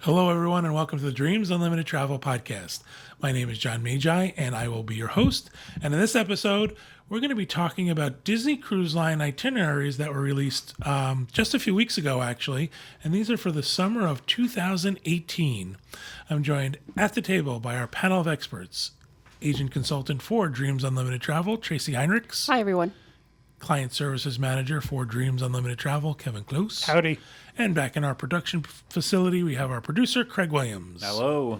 Hello, everyone, and welcome to the Dreams Unlimited Travel Podcast. My name is John Magi, and I will be your host. And in this episode, we're going to be talking about Disney Cruise Line itineraries that were released just a few weeks ago, actually. And these are for the summer of 2018. I'm joined at the table by our panel of experts, agent consultant for Dreams Unlimited Travel, Tracy Heinrichs. Hi, everyone. Client Services Manager for Dreams Unlimited Travel, Kevin Close. Howdy. And back in our production facility, we have our producer, Craig Williams. Hello.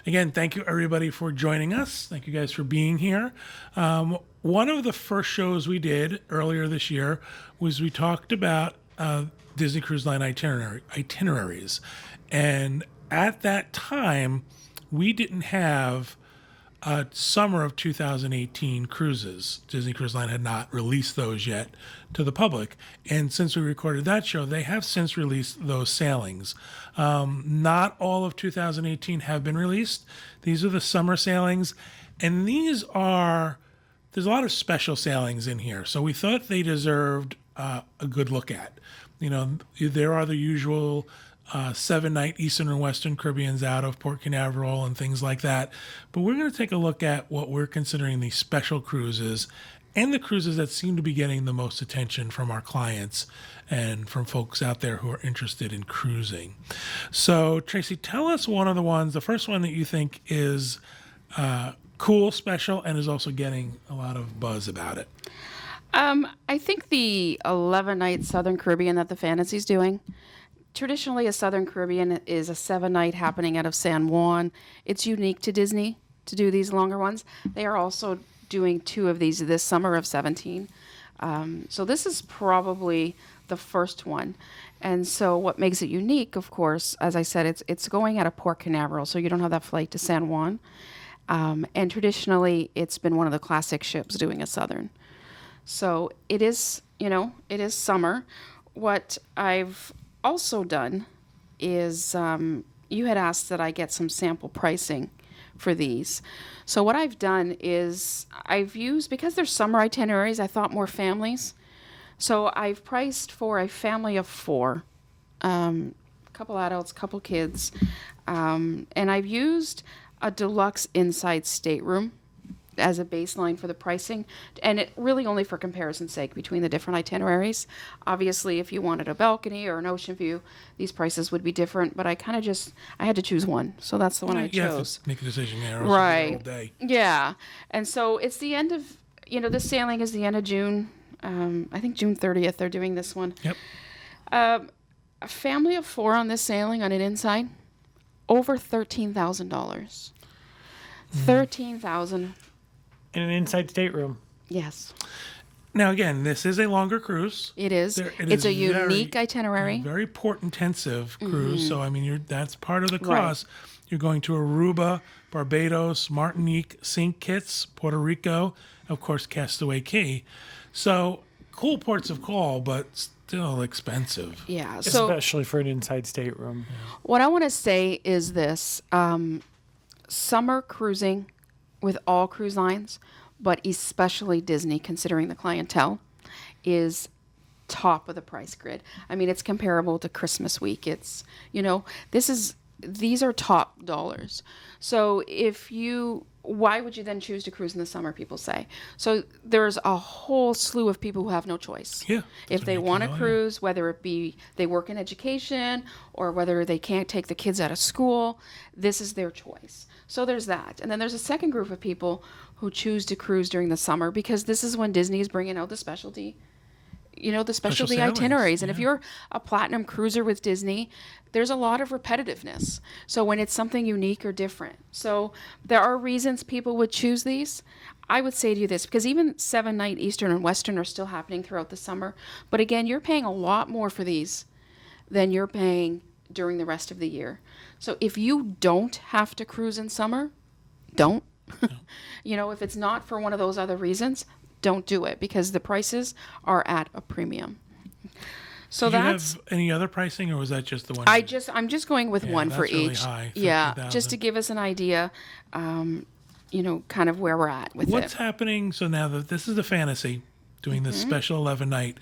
Again, thank you, everybody, for joining us. Thank you guys for being here. One of the first shows we did earlier this year was we talked about Disney Cruise Line itineraries. And at that time, we didn't have summer of 2018 cruises. Disney Cruise Line had not released those yet to the public. And since we recorded that show, they have since released those sailings. Not all of 2018 have been released. These are the summer sailings. And there's a lot of special sailings in here. So we thought they deserved a good look at. You know, there are the usual 7-night Eastern and Western Caribbeans out of Port Canaveral and things like that. But we're going to take a look at what we're considering the special cruises and the cruises that seem to be getting the most attention from our clients and from folks out there who are interested in cruising. So, Tracy, tell us one of the ones, the first one that you think is cool, special, and is also getting a lot of buzz about it. I think the 11-night Southern Caribbean that the Fantasy's doing. Traditionally, a Southern Caribbean is a 7-night happening out of San Juan. It's unique to Disney to do these longer ones. They are also doing 2 of these this summer of 17. So this is probably the first one. And so what makes it unique, of course, as I said, it's going out of Port Canaveral, so you don't have that flight to San Juan. And traditionally, it's been one of the classic ships doing a Southern. So it is summer. What I've also done is you had asked that I get some sample pricing for these. So what I've done is I've used, because they're summer itineraries, I thought more families. So I've priced for a family of 4, couple adults, couple kids, and I've used a deluxe inside stateroom as a baseline for the pricing, and it really only for comparison's sake between the different itineraries. Obviously, if you wanted a balcony or an ocean view, these prices would be different, but I had to choose one, so that's the one I chose. You have to make a decision there. Right. All day. Yeah, and so it's the end of, this sailing is the end of June. I think June 30th they're doing this one. Yep. A family of 4 on this sailing on an inside, over $13,000. $13,000. In an inside stateroom. Yes. Now, again, this is a longer cruise. It is. It's a unique itinerary. Very port-intensive cruise. So, I mean, that's part of the cost. Right. You're going to Aruba, Barbados, Martinique, St. Kitts, Puerto Rico, of course, Castaway Cay. So, cool ports of call, but still expensive. Yeah. Especially for an inside stateroom. Yeah. What I want to say is this. Summer cruising with all cruise lines, but especially Disney, considering the clientele, is top of the price grid. I mean, it's comparable to Christmas week. It's, these are top dollars. So why would you then choose to cruise in the summer, people say? So there's a whole slew of people who have no choice. Yeah. If they want to cruise, whether it be they work in education or whether they can't take the kids out of school, this is their choice. So there's that. And then there's a second group of people who choose to cruise during the summer because this is when Disney is bringing out the specialty itineraries. And if you're a platinum cruiser with Disney, there's a lot of repetitiveness. So when it's something unique or different. So there are reasons people would choose these. I would say to you this, because even 7-night Eastern and Western are still happening throughout the summer. But again, you're paying a lot more for these than you're paying during the rest of the year. So if you don't have to cruise in summer, don't. No. If it's not for one of those other reasons, don't do it because the prices are at a premium. So do you have any other pricing, or was that just the one? I'm just going with one for really each. High, yeah, just to give us an idea, kind of where we're at with What's happening? So now that this is the Fantasy doing this special 11-night,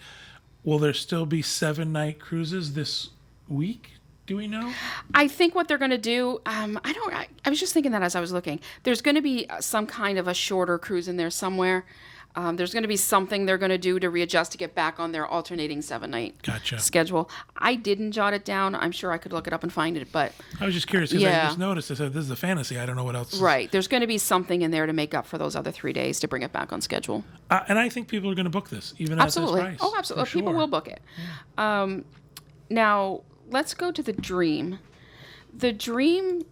will there still be 7-night cruises this week? Do we know? I think what they're going to do, I was just thinking that as I was looking. There's going to be some kind of a shorter cruise in there somewhere. There's going to be something they're going to do to readjust to get back on their alternating 7-night Gotcha. schedule. I didn't jot it down. I'm sure I could look it up and find it, but I was just curious because I Yeah. just noticed. I said, this is a fantasy. I don't know what else. right, there's going to be something in there to make up for those other 3 days to bring it back on schedule. And I think people are going to book this, even Absolutely. at this price. Oh, absolutely. for People sure. will book it. Now, let's go to the Dream. The Dream,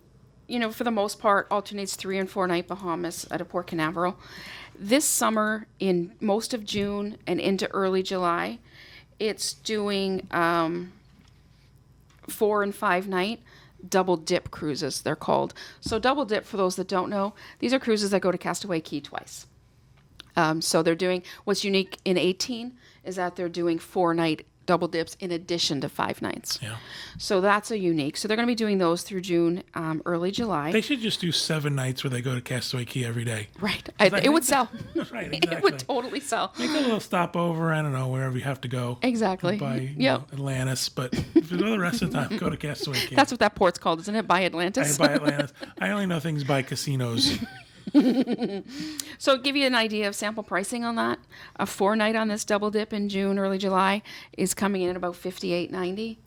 for the most part, alternates 3 and 4 night Bahamas at a Port Canaveral. This summer, in most of June and into early July, it's doing 4 and 5 night double dip cruises, they're called. So double dip, for those that don't know, these are cruises that go to Castaway Cay twice. So they're doing, what's unique in 18 is that they're doing 4-night double dips in addition to 5 nights. Yeah. So that's a unique. So they're going to be doing those through June, early July. They should just do 7 nights where they go to Castaway Cay every day. Right. I It would think sell. Right, It exactly. would totally sell. Make a little stopover, I don't know, wherever you have to go. Exactly. By Yep. Atlantis. But if you go the rest of the time, go to Castaway Cay. That's what that port's called, isn't it? By Atlantis. By Atlantis. I only know things by casinos. So give you an idea of sample pricing on that. A 4-night on this double dip in June, early July is coming in at about $58.90.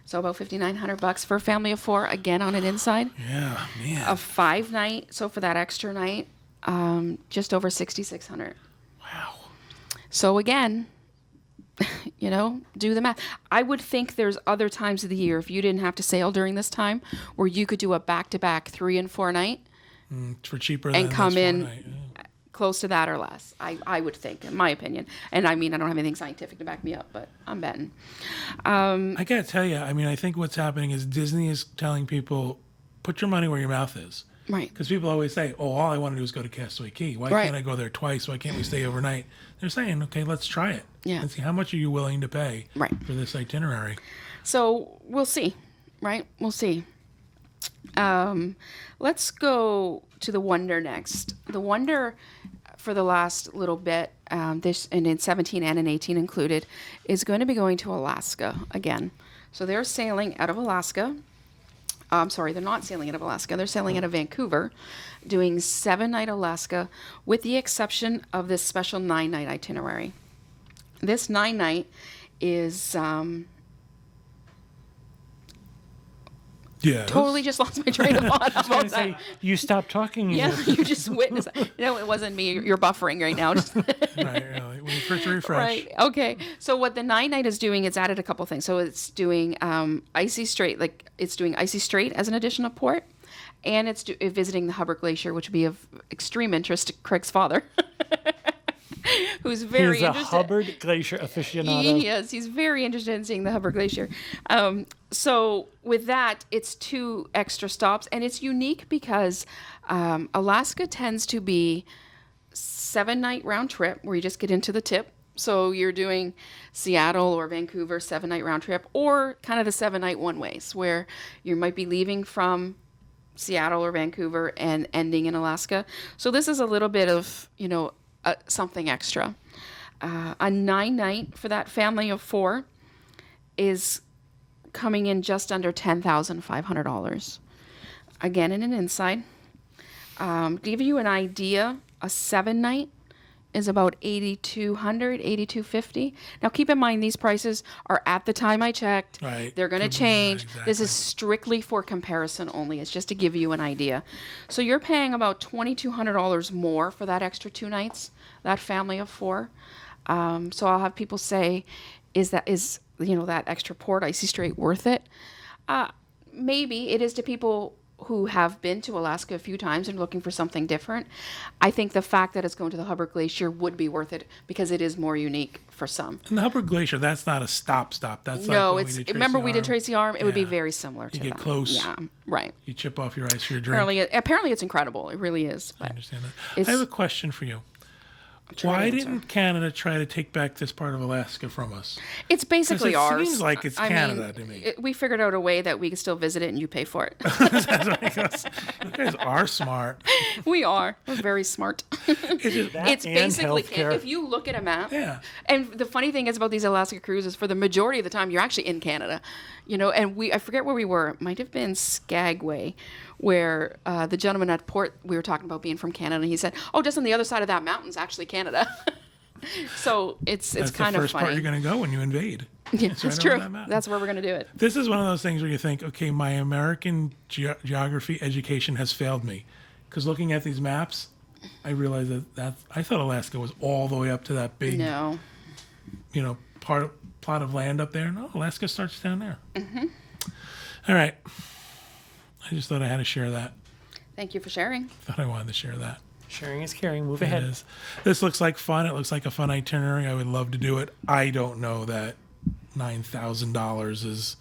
So about $5,900 for a family of 4, again on an inside. Yeah, man. A 5-night, so for that extra night, just over $6,600. Wow. So again, do the math. I would think there's other times of the year, if you didn't have to sail during this time, where you could do a back-to-back 3 and 4 night For cheaper and than come this in Fortnite. Yeah. close to that or less. I would think, in my opinion. And I mean, I don't have anything scientific to back me up, but I'm betting. I gotta tell you, I mean, I think what's happening is Disney is telling people, put your money where your mouth is. Right. Because people always say, oh, all I want to do is go to Castaway Cay. Why Right. can't I go there twice? Why can't we stay overnight? They're saying, okay, let's try it. Yeah. And see how much are you willing to pay Right. for this itinerary. So we'll see, right? We'll see. Let's go to the Wonder next. The Wonder, for the last little bit, this and in 17 and in 18 included, is going to be going to Alaska again. So they're sailing out of Alaska. I'm sorry, they're not sailing out of Alaska. They're sailing out of Vancouver, doing 7-night Alaska, with the exception of this special 9-night itinerary. This 9-night is Yeah. totally just lost my train of thought about that. You stop talking. You Yeah, just- you just witnessed. It wasn't me. You're buffering right now. Just Right. Wait for it to refresh. right. Okay. So what the 9-night is doing, it's added a couple things. So it's doing Icy Strait, like it's doing Icy Strait as an additional port, and it's visiting the Hubbard Glacier, which would be of extreme interest to Craig's father, who's very He's a interested. Hubbard Glacier aficionado. He is. He's very interested in seeing the Hubbard Glacier. So with that, it's 2 extra stops, and it's unique because Alaska tends to be 7-night round trip where you just get into the tip. So you're doing Seattle or Vancouver 7-night round trip, or kind of the 7-night one-ways where you might be leaving from Seattle or Vancouver and ending in Alaska. So this is a little bit of, something extra. A 9-night for that family of 4 is coming in just under $10,500. Again, in an inside. To give you an idea, a 7-night is about $8,200, $8,250. Now, keep in mind, these prices are at the time I checked. Right. They're going to Could be, change. exactly. This is strictly for comparison only. It's just to give you an idea. So you're paying about $2,200 more for that extra 2 nights, that family of 4. So I'll have people say, is that extra port, Icy Strait, worth it? Maybe it is to people who have been to Alaska a few times and looking for something different. I think the fact that it's going to the Hubbard Glacier would be worth it because it is more unique for some. And the Hubbard Glacier, that's not a stop. That's No, like when it's we did remember Tracy we did Arm. Tracy Arm. It would be Yeah. very similar to You get that. close. Yeah, right. You chip off your ice for your drink. Apparently it's incredible. It really is. I But understand that. it's- I have a question for you. Why answer. didn't Canada try to take back this part of Alaska from us? It's basically it ours. seems like it's I Canada mean, to me. We figured out a way that we can still visit it and you pay for it. You guys are smart. We are. We're very smart. That It's and basically, healthcare. if you look at a map, Yeah. and the funny thing is about these Alaska cruises, for the majority of the time, you're actually in Canada, and I forget where we were. It might have been Skagway, where the gentleman at port, we were talking about being from Canada, and he said, oh, just on the other side of that mountain's actually Canada. So it's That's kind the of first part funny. you're going to go when you invade. Yeah, It's that's right over true. that mountain. That's where we're going to do it. This is one of those things where you think, okay, my American geography education has failed me. Because looking at these maps, I realized I thought Alaska was all the way up to that big, No. plot of land up there. No, Alaska starts down there. Mm-hmm. All right. I just thought I had to share that. Thank you for sharing. Thought I wanted to share that. Sharing is caring. Move It ahead. is. This looks like fun. It looks like a fun itinerary. I would love to do it. I don't know that $9,000 is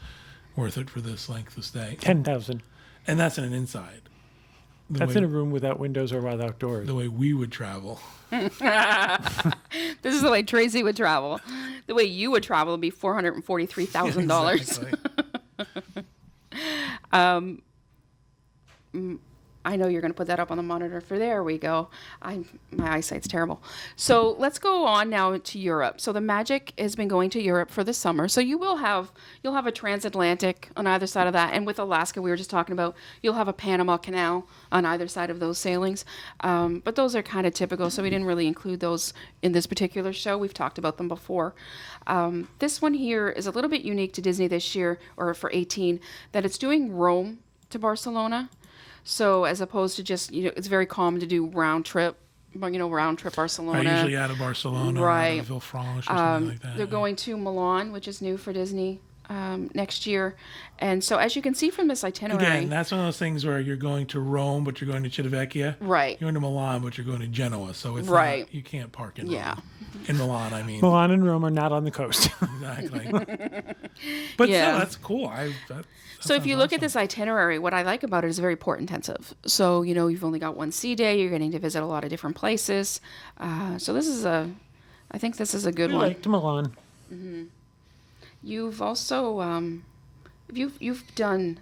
worth it for this length of stay. 10,000. And that's in an inside. That's way, in a room without windows or without doors. the way we would travel. This is the way Tracy would travel. The way you would travel would be $443,000. Exactly. I know you're going to put that up on the monitor. For there we go. My eyesight's terrible. So let's go on now to Europe. So the Magic has been going to Europe for the summer. So you'll have a transatlantic on either side of that, and with Alaska we were just talking about, you'll have a Panama Canal on either side of those sailings. But those are kind of typical, so we didn't really include those in this particular show. We've talked about them before. This one here is a little bit unique to Disney this year, or for 18, that it's doing Rome to Barcelona. So as opposed to just, it's very common to do round trip Barcelona. Usually out of Barcelona or out Right. of Villefranche or something like that. They're going to Milan, which is new for Disney next year. And so as you can see from this itinerary, Again, that's one of those things where you're going to Rome, but you're going to Civitavecchia. Right. You're going to Milan, but you're going to Genoa. So it's Right. not, you can't park in Yeah. Rome. In Milan, I mean. Milan and Rome are not on the coast. Exactly. But Yeah. still, that's cool. So if you look at this itinerary, what I like about it is very port intensive. So, you've only got one sea day. You're getting to visit a lot of different places. So I think this is a good We one. liked Milan. You've also, you've done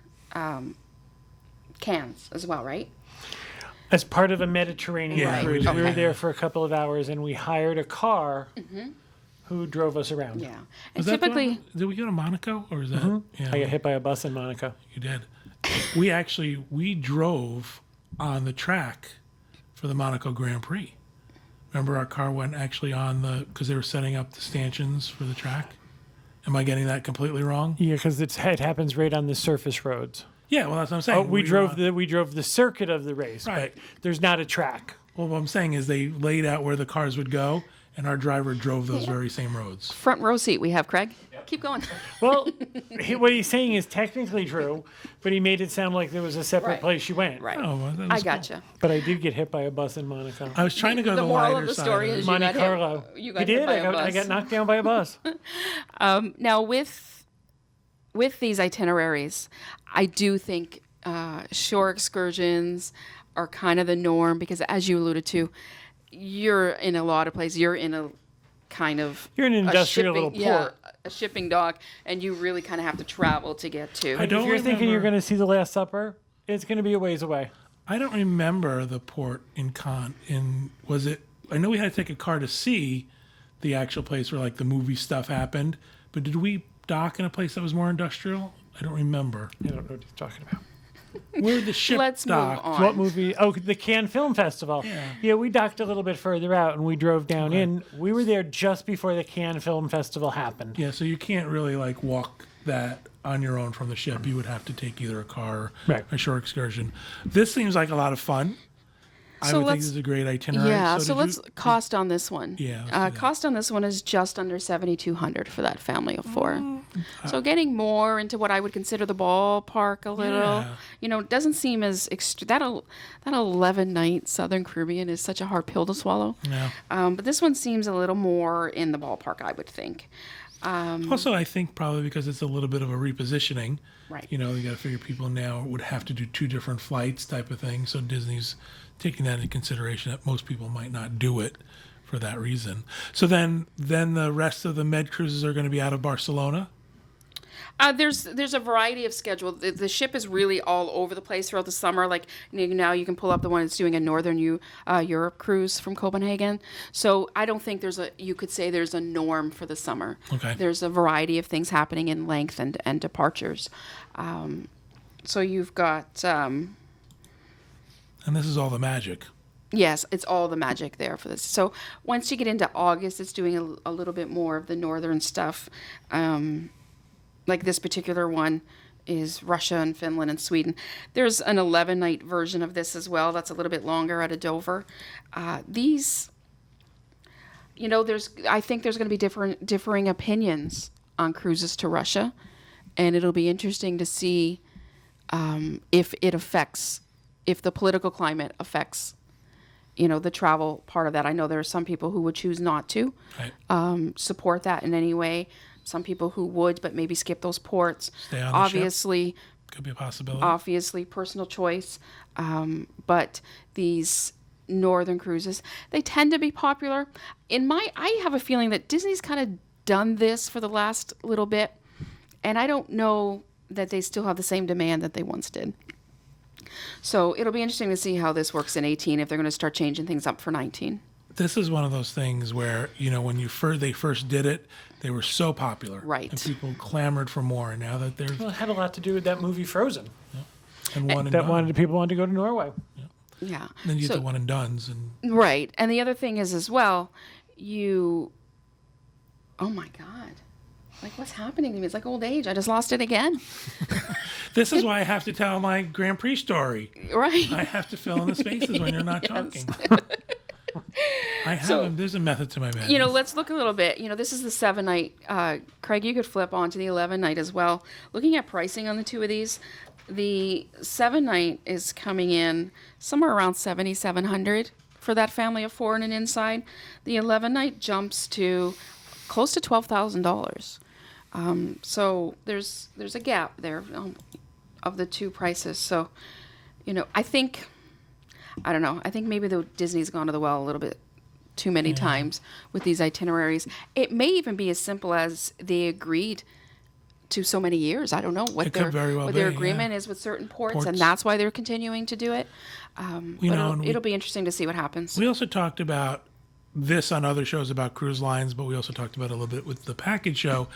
Cannes as well, right? As part of a Mediterranean Yeah, cruise. we We were did. there for a couple of hours and we hired a car who drove us around. Yeah. And Was that the one- typically, did we go to Monaco or is that? Yeah, I got hit by a bus in Monaco. you did. We drove on the track for the Monaco Grand Prix. Remember, our car went actually on because they were setting up the stanchions for the track. Am I getting that completely wrong? Yeah, because it happens right on the surface roads. Yeah, well, that's what I'm saying. Oh, we were drove on- we drove the circuit of the race, Right. but there's not a track. Well, what I'm saying is they laid out where the cars would go, and our driver drove those very same roads. front row seat we have, Craig. Keep going. Well, what he's saying is technically true, but he made it sound like there was a separate Right. place you went. Right. Oh, well, that was I cool. gotcha. But I did get hit by a bus in Monaco. I was trying to go The the moral wider of the side story of it. is Monte you got Carlo. hit. You You got hit did. by a I bus. got knocked down by a bus. Now with these itineraries, I do think shore excursions are kind of the norm because, as you alluded to, you're in a lot of places. You're in a kind of You're in an a industrial shipping- little port. yeah, a shipping dock, and you really kind of have to travel to get to. I don't If you're thinking you're remember- going to see the Last Supper, it's going to be a ways away. I don't remember the port in Cannes. Was it? I know we had to take a car to see the actual place where like the movie stuff happened. But did we dock in a place that was more industrial? I don't remember. I don't know what he's talking about. Where the ship Let's move docked. on. What movie? Oh, the Cannes Film Festival. Yeah, we docked a little bit further out and we drove down in. We were there just before the Cannes Film Festival happened. Yeah, so you can't really like walk that on your own from the ship. You would have to take either a car or Right. a shore excursion. This seems like a lot of fun. I So would think let's- this is a great itinerary. Yeah, so did let's you- cost on this one. Yeah, let's do that. Cost on this one is just under $7,200 for that family of four. So getting more into what I would consider the ballpark a little. Yeah. It doesn't seem as that 11-night Southern Caribbean is such a hard pill to swallow. Yeah. But this one seems a little more in the ballpark, I would think. Also, I think probably because it's a little bit of a repositioning. Right. You got to figure people now would have to do two different flights type of thing. So Disney's taking that into consideration that most people might not do it for that reason. So then the rest of the Med cruises are going to be out of Barcelona. There's a variety of schedule. The ship is really all over the place throughout the summer. Like now you can pull up the one that's doing a Northern Europe cruise from Copenhagen. So I don't think you could say there's a norm for the summer. Okay. There's a variety of things happening in length and departures. So you've got, And this is all the magic. yes, it's all the magic there for this. So once you get into August, it's doing a little bit more of the northern stuff. Like this particular one is Russia and Finland and Sweden. There's an 11-night version of this as well. That's a little bit longer out of Dover. These, I think there's going to be differing opinions on cruises to Russia, and it'll be interesting to see if the political climate affects, the travel part of that. I know there are some people who would choose not to support that in any way. Some people who would, but maybe skip those ports. Stay on the Obviously, ship. Could be a possibility. Obviously, personal choice. But these northern cruises, they tend to be popular. I have a feeling that Disney's kind of done this for the last little bit, and I don't know that they still have the same demand that they once did. So it'll be interesting to see how this works in 18, if they're going to start changing things up for 19. This is one of those things where, when they first did it, they were so popular. Right. And people clamored for more. And now that they're... Well, it had a lot to do with that movie Frozen. And one and That done. people wanted to go to Norway. Yeah. And then you get the one and dones. And Right. And the other thing is as well, oh my God. Like, what's happening to me? It's like old age. I just lost it again. this is why I have to tell my Grand Prix story. Right. I have to fill in the spaces when you're not talking. There's a method to my madness. Let's look a little bit. This is the 7-night. Craig, you could flip on to the 11-night as well. Looking at pricing on the two of these, the 7-night is coming in somewhere around $7,700 for that family of 4 and an inside. The 11-night jumps to close to $12,000. So there's a gap there of the two prices. So, I don't know. I think maybe Disney's gone to the well a little bit too many times with these itineraries. It may even be as simple as they agreed to so many years. I don't know what their agreement is with certain ports, and that's why they're continuing to do it. It'll be interesting to see what happens. We also talked about this on other shows about cruise lines, but we also talked about it a little bit with the package show,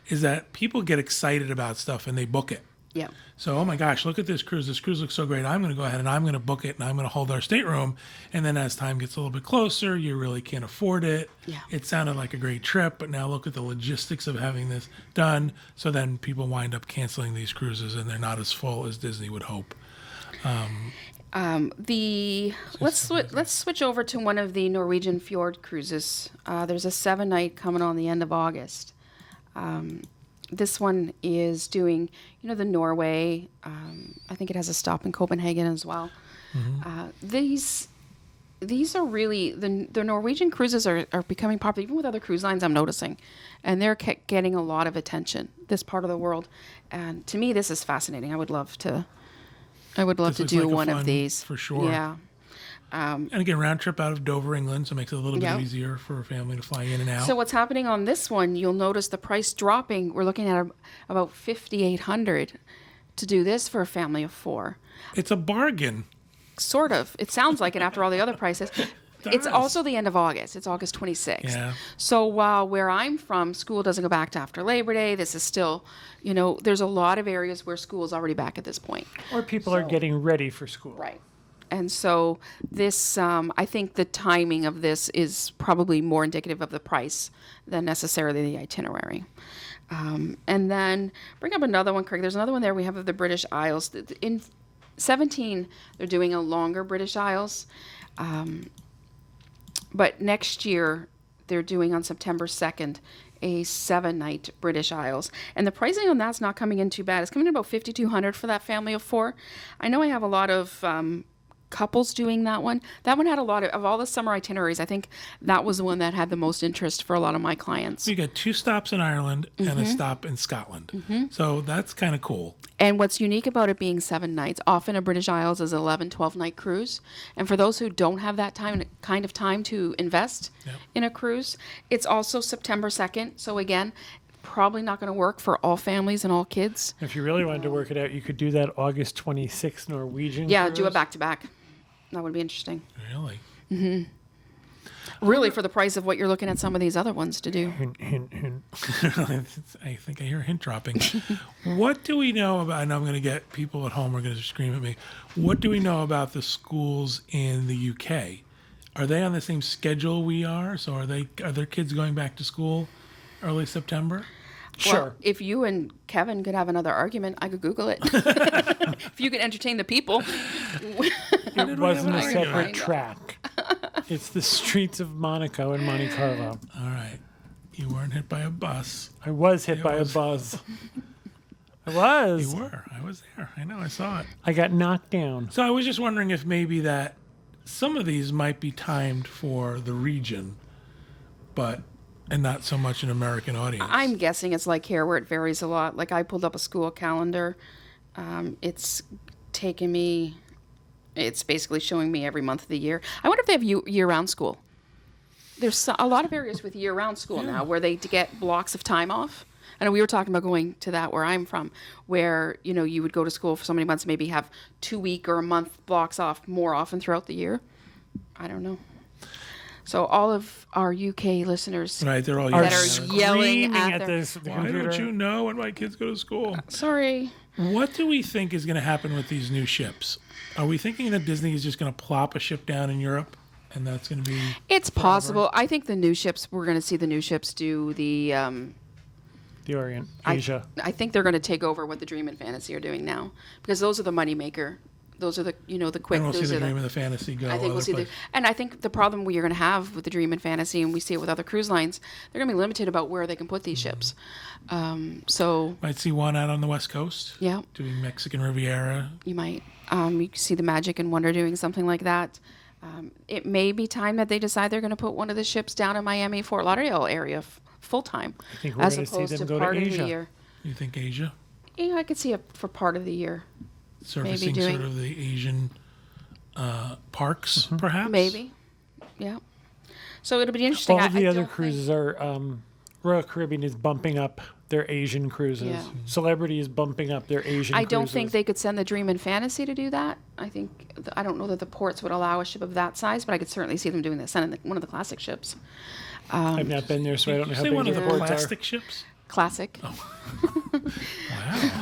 is that people get excited about stuff and they book it. Yeah. So, oh my gosh, look at this cruise. This cruise looks so great. I'm going to go ahead and I'm going to book it and I'm going to hold our stateroom. And then as time gets a little bit closer, you really can't afford it. Yeah. It sounded like a great trip, but now look at the logistics of having this done. So then people wind up canceling these cruises and they're not as full as Disney would hope. Let's switch over to one of the Norwegian fjord cruises. There's a 7-night coming on the end of August. This one is doing, the Norway. I think it has a stop in Copenhagen as well. Mm-hmm. These are really the Norwegian cruises are becoming popular, even with other cruise lines. I'm noticing, and they're getting a lot of attention. This part of the world, and to me, this is fascinating. I would love to do like one of these for sure. Yeah. And again, round trip out of Dover, England, so it makes it a little bit easier for a family to fly in and out. So what's happening on this one? You'll notice the price dropping. We're looking at about $5,800 to do this for a family of 4. It's a bargain. Sort of. It sounds like it after all the other prices. It's also the end of August. It's August 26th. Yeah. So while where I'm from, school doesn't go back to after Labor Day, this is still, there's a lot of areas where school is already back at this point. Or people are getting ready for school. Right. And so this, I think the timing of this is probably more indicative of the price than necessarily the itinerary. And then bring up another one, Craig. There's another one there. We have the British Isles. In 17, they're doing a longer British Isles. But next year, they're doing on September 2nd a 7-night British Isles. And the pricing on that's not coming in too bad. It's coming in about $5,200 for that family of 4. I know I have a lot of couples doing that one. That one had a lot of all the summer itineraries. I think that was the one that had the most interest for a lot of my clients. You got 2 stops in Ireland and Mm-hmm. a stop in Scotland. So that's kind of cool. And what's unique about it being 7 nights, often a British Isles is 11, 12-night cruise. And for those who don't have that kind of time to invest in a cruise, it's also September 2nd. So again, probably not going to work for all families and all kids. If you really wanted to work it out, you could do that August 26th Norwegian Yeah, cruise. do it back-to-back. That would be interesting. Really? Really, for the price of what you're looking at some of these other ones to do. Hint, hint, hint. I think I hear hint dropping. What do we know about, and I'm going to get people at home are going to scream at me. What do we know about the schools in the UK? Are they on the same schedule we are? So are their kids going back to school early September? Sure. Well, if you and Kevin could have another argument, I could Google it. If you could entertain the people. It wasn't a argument? separate track. It's the streets of Monaco and Monte Carlo. All right. You weren't hit by a bus. I was hit by a buzz. I was. You were. I was there. I know. I saw it. I got knocked down. So I was just wondering if maybe that some of these might be timed for the region, and not so much an American audience. I'm guessing it's like here where it varies a lot. Like I pulled up a school calendar. It's taken me, it's basically showing me every month of the year. I wonder if they have year-round school. There's a lot of areas with year-round school now where they get blocks of time off. I know we were talking about going to that where I'm from, where, you would go to school for so many months, maybe have 2-week or a month blocks off more often throughout the year. I don't know. So all of our UK listeners, Right, they're all That young. are yelling Screaming at their- this the Why computer. don't you know when my kids go to school? sorry. What do we think is going to happen with these new ships? Are we thinking that Disney is just going to plop a ship down in Europe, and that's going to be? It's possible. I think the new ships, we're going to see the new ships do the, The Orient, Asia. I think they're going to take over what the Dream and Fantasy are doing now, because those are the moneymaker. Those are the, the quick. And we'll see those the are Dream and the Fantasy go. I think we'll other see places. and I think the problem you're going to have with the Dream and Fantasy, and we see it with other cruise lines, they're going to be limited about where they can put these ships. So Might see one out on the West Coast. yeah, Doing Mexican Riviera. you might. You can see the Magic and Wonder doing something like that. It may be time that they decide they're going to put one of the ships down in Miami, Fort Lauderdale area full time, I think we're as going to see opposed them to go to part of the Asia. year. You think Asia? Yeah, I could see it for part of the year. Surfacing doing- sort of the Asian parks, Mm-hmm. perhaps? Maybe, yeah. So it'll be interesting. All of the I other don't think- cruises are, Royal Caribbean is bumping up their Asian cruises. Yeah. Celebrity is bumping up their Asian I cruises. don't think they could send the Dream and Fantasy to do that. I don't know that the ports would allow a ship of that size, but I could certainly see them doing that, sending one of the classic ships. I've not been there, so I don't know how Say big one of the the ports plastic ships? Classic. Wow,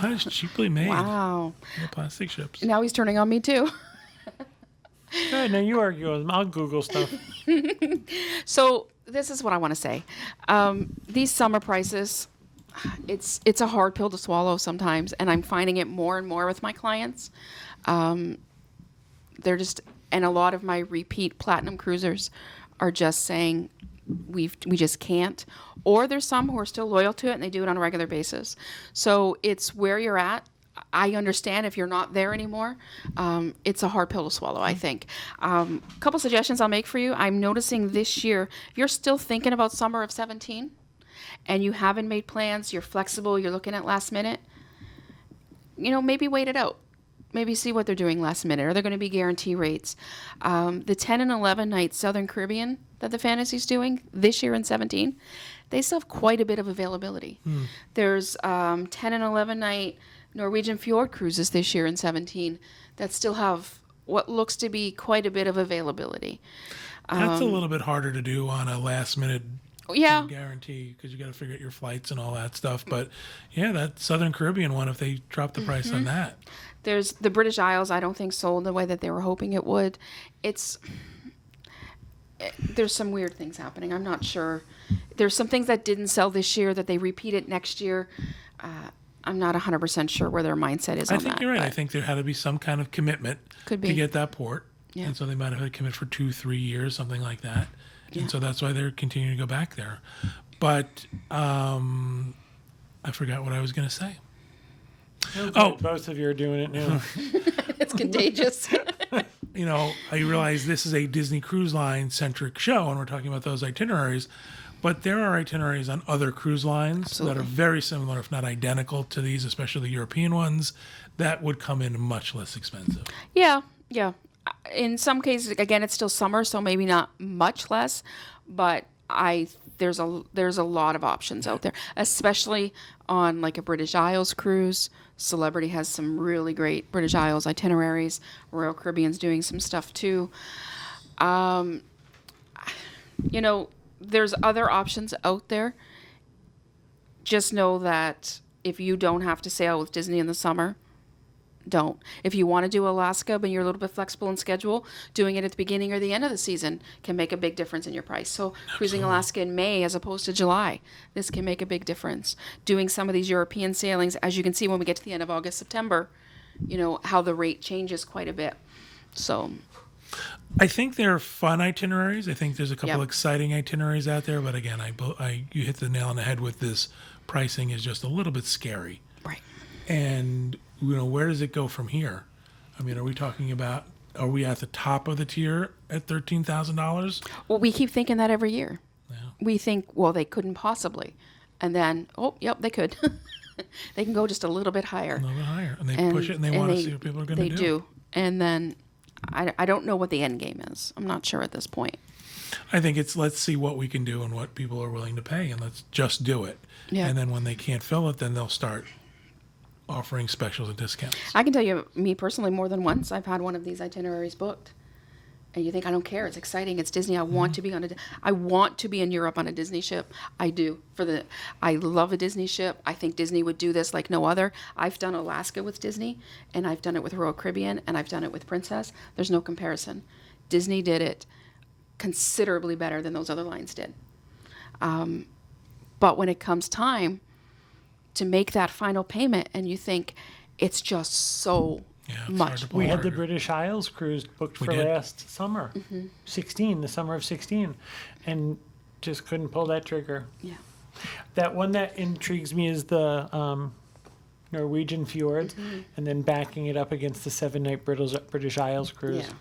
that is cheaply made. Wow. The plastic ships. Now he's turning on me too. are. All right, now you argue with them. I'll Google stuff. So this is what I want to say. These summer prices, it's a hard pill to swallow sometimes, and I'm finding it more and more with my clients. They're just, and a lot of my repeat platinum cruisers are just saying we just can't. Or there's some who are still loyal to it and they do it on a regular basis. So it's where you're at. I understand if you're not there anymore. It's a hard pill to swallow, I think. A couple suggestions I'll make for you. I'm noticing this year, if you're still thinking about summer of 17 and you haven't made plans, you're flexible, you're looking at last minute, maybe wait it out. Maybe see what they're doing last minute. Are there going to be guarantee rates? The 10 and 11 night Southern Caribbean that the Fantasy's doing this year in 17, they still have quite a bit of availability. There's 10 and 11 night Norwegian Fjord cruises this year in 17 that still have what looks to be quite a bit of availability. That's a little bit harder to do on a last minute Yeah. guarantee because you got to figure out your flights and all that stuff. But yeah, that Southern Caribbean one, if they drop the price on that. There's the British Isles, I don't think sold the way that they were hoping it would. There's some weird things happening. I'm not sure. There's some things that didn't sell this year that they repeat it next year. I'm not 100% sure where their mindset is I on think that. you're right. I but think there had to be some kind of commitment Could to be. get that port. Yeah. And so they might have had to commit for 2-3 years, something like that. And so that's why they're continuing to go back there. But I forgot what I was going to say. Oh, both of you are doing it now. It's contagious. I realize this is a Disney Cruise Line centric show, and we're talking about those itineraries. But there are itineraries on other cruise lines that are very similar, if not identical, to these, especially the European ones, that would come in much less expensive. Yeah, yeah. In some cases, again, it's still summer, so maybe not much less, but there's a lot of options out there, especially on like a British Isles cruise. Celebrity has some really great British Isles itineraries. Royal Caribbean's doing some stuff too. There's other options out there. Just know that if you don't have to sail with Disney in the summer, don't. If you want to do Alaska, but you're a little bit flexible in schedule, doing it at the beginning or the end of the season can make a big difference in your price. So cruising Alaska in May as opposed to July, this can make a big difference. Doing some of these European sailings, as you can see when we get to the end of August, September, how the rate changes quite a bit. So I think they're fun itineraries. I think there's a couple exciting itineraries out there, but again, you hit the nail on the head with this. Pricing is just a little bit scary. right. And where does it go from here? I mean, are we at the top of the tier at $13,000? Well, we keep thinking that every year. Yeah. We think, well, they couldn't possibly. And then, yep, they could. They can go just a little bit higher. A little bit higher. And they push it and they want to see what people are going to do. They do. And then I don't know what the end game is. I'm not sure at this point. I think it's let's see what we can do and what people are willing to pay, and let's just do it. Yeah. And then when they can't fill it, then they'll start offering specials and discounts. I can tell you, me personally, more than once, I've had one of these itineraries booked. And you think, I don't care. It's exciting. It's Disney. I want to be I want to be in Europe on a Disney ship. I do. I love a Disney ship. I think Disney would do this like no other. I've done Alaska with Disney, and I've done it with Royal Caribbean, and I've done it with Princess. There's no comparison. Disney did it considerably better than those other lines did. But when it comes time to make that final payment, and you think it's just so It's much. hard to pull We had the the trigger. British Isles cruise booked for did? last summer, 16, the summer of 16, and just couldn't pull that trigger. Yeah. That one that intrigues me is the Norwegian fjords, and then backing it up against the 7-night British Isles cruise. Yeah.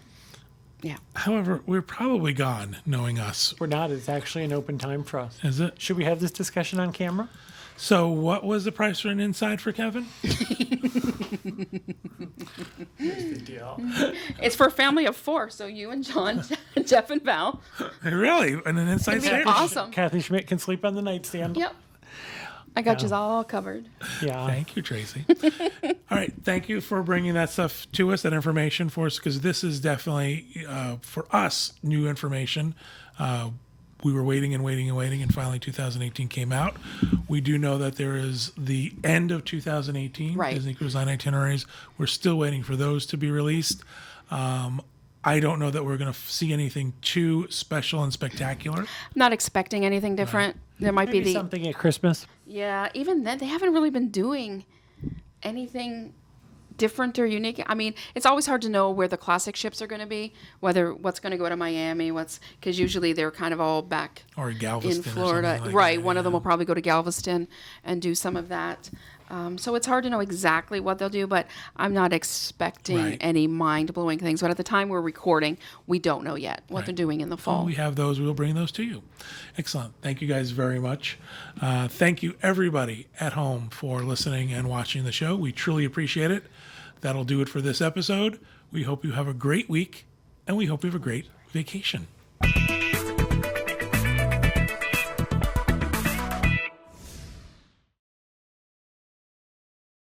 Yeah. However, we're probably gone, knowing us. We're not. It's actually an open time for us. Is it? Should we have this discussion on camera? So what was the price for an inside for Kevin? Here's the deal. It's for a family of 4, so you and John, Jeff and Val. Really? And an inside It'd be stay? awesome. Kathy Schmidt can sleep on the nightstand. Yep. I got you all covered. Yeah. Thank you, Tracy. All right. Thank you for bringing that stuff to us, that information for us, because this is definitely, for us, new information. We were waiting and waiting and waiting, and finally 2018 came out. We do know that there is the end of 2018, Right. Disney Cruise Line itineraries. We're still waiting for those to be released. I don't know that we're going to see anything too special and spectacular. Not expecting anything different. There might Maybe be something at Christmas. Yeah, even then, they haven't really been doing anything different or unique. I mean, it's always hard to know where the classic ships are going to be, what's going to go to Miami, because usually they're kind of all back Or Galveston in or something Florida. like Right. that, One of them yeah. will probably go to Galveston and do some of that. So it's hard to know exactly what they'll do, but I'm not expecting Right. any mind-blowing things. But at the time we're recording, we don't know yet what Right. they're doing in the fall. We have those. We'll bring those to you. Excellent. Thank you guys very much. Thank you, everybody at home, for listening and watching the show. We truly appreciate it. That'll do it for this episode. We hope you have a great week, and we hope you have a great vacation.